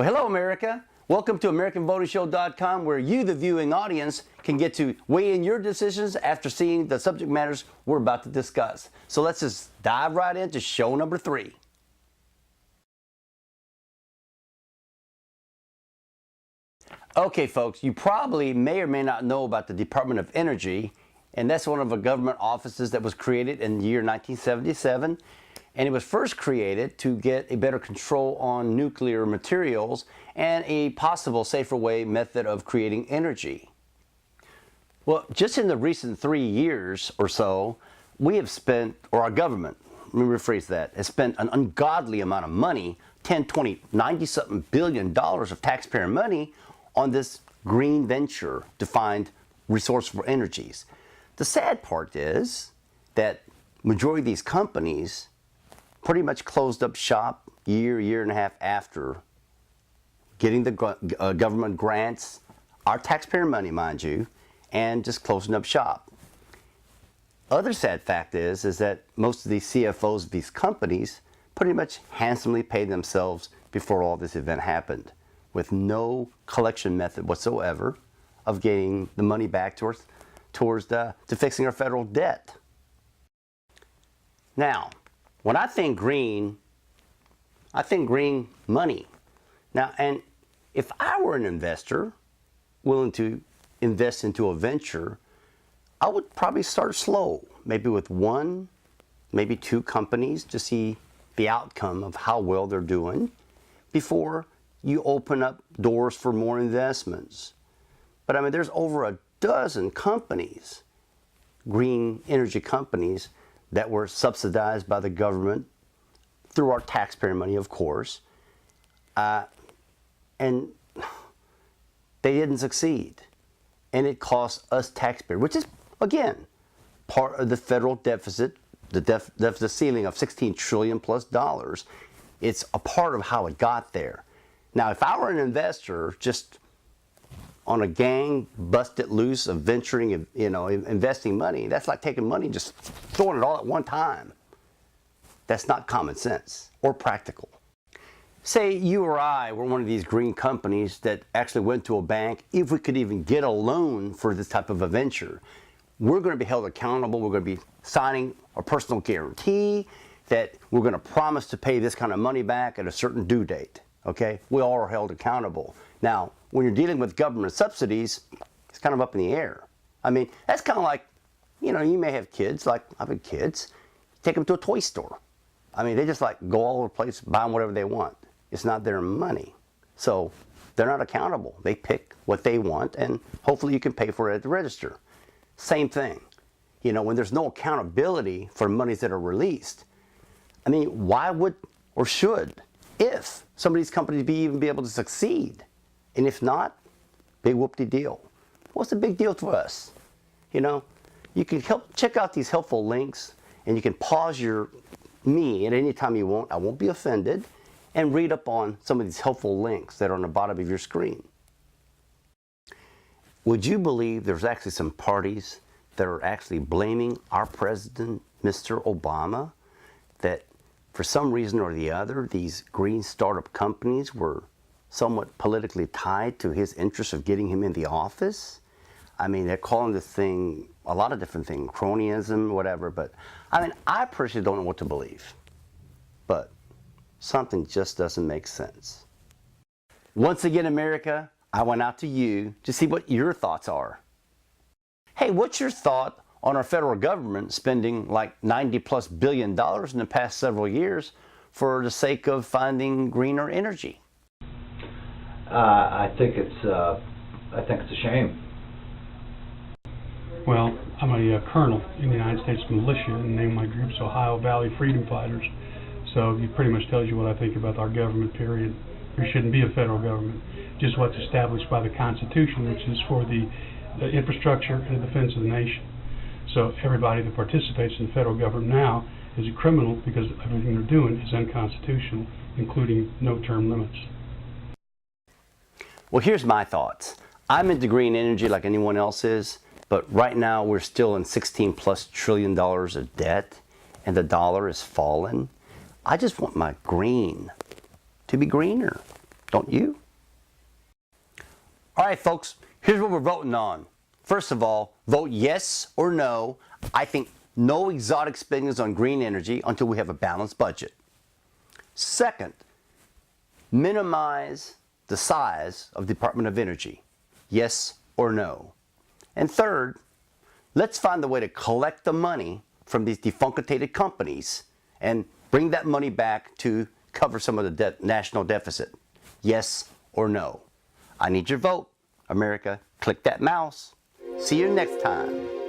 Well, hello, America. Welcome to AmericanVotingShow.com, where you, the viewing audience, can get to weigh in your decisions after seeing the subject matters we're about to discuss. So let's just dive right into show number 3. Okay, folks, you probably may or may not know about the Department of Energy, and that's one of the government offices that was created in the year 1977. And it was first created to get a better control on nuclear materials and a possible safer method of creating energy. Well, just in the recent 3 years or so, we have spent, or our government, let me rephrase that, has spent an ungodly amount of money, 10, 20, 90-something billion dollars of taxpayer money on this green venture to find resourceful energies. The sad part is that majority of these companies pretty much closed up shop year and a half after getting the government grants, our taxpayer money, mind you, and just closing up shop. Other sad fact is that most of these CFOs of these companies pretty much handsomely paid themselves before all this event happened, with no collection method whatsoever of getting the money back to fixing our federal debt. Now, when I think green money. Now, and if I were an investor willing to invest into a venture, I would probably start slow, maybe with 1, maybe 2 companies to see the outcome of how well they're doing before you open up doors for more investments. But I mean, there's over a dozen companies, green energy companies, that were subsidized by the government through our taxpayer money, of course, and they didn't succeed. And it cost us taxpayers, which is, again, part of the federal deficit, the deficit ceiling of $16 trillion plus. It's a part of how it got there. Now, if I were an investor just on a gang busted loose of venturing, investing money, that's like taking money and just throwing it all at one time. That's not common sense or practical. Say you or I were one of these green companies that actually went to a bank, if we could even get a loan for this type of a venture. We're going to be held accountable. We're going to be signing a personal guarantee that we're going to promise to pay this kind of money back at a certain due date. Okay? We all are held accountable. Now, when you're dealing with government subsidies, it's kind of up in the air. I mean, that's kind of like, you may have kids, like I've had kids, take them to a toy store. I mean, they just like go all over the place, buying whatever they want. It's not their money. So they're not accountable. They pick what they want, and hopefully you can pay for it at the register. Same thing. When there's no accountability for monies that are released, I mean, why would or should, if some of these companies even be able to succeed? And if not, big whoop-de-deal. What's the big deal to us? You can check out these helpful links, and you can pause me at any time you want. I won't be offended, and read up on some of these helpful links that are on the bottom of your screen. Would you believe there's actually some parties that are actually blaming our president, Mr. Obama, that for some reason or the other, these green startup companies were somewhat politically tied to his interest of getting him in the office? I mean, they're calling this thing a lot of different things, cronyism, whatever, but I mean, I personally don't know what to believe. But something just doesn't make sense. Once again, America, I went out to you to see what your thoughts are. Hey, what's your thought on our federal government spending like $90+ billion in the past several years for the sake of finding greener energy? I think it's a shame. Well, I'm a colonel in the United States Militia, and the name of my group's Ohio Valley Freedom Fighters. So it pretty much tells you what I think about our government, period. There shouldn't be a federal government, just what's established by the Constitution, which is for the infrastructure and the defense of the nation. So everybody that participates in the federal government now is a criminal because everything they're doing is unconstitutional, including no term limits. Well, here's my thoughts. I'm into green energy like anyone else is, but right now we're still in $16+ trillion of debt, and the dollar is fallen. I just want my green to be greener. Don't you? All right, folks, here's what we're voting on. First of all, vote yes or no. I think no exotic spending on green energy until we have a balanced budget. Second, minimize the size of the Department of Energy. Yes or no. And third, let's find a way to collect the money from these defunctated companies and bring that money back to cover some of the national deficit. Yes or no. I need your vote. America, click that mouse. See you next time.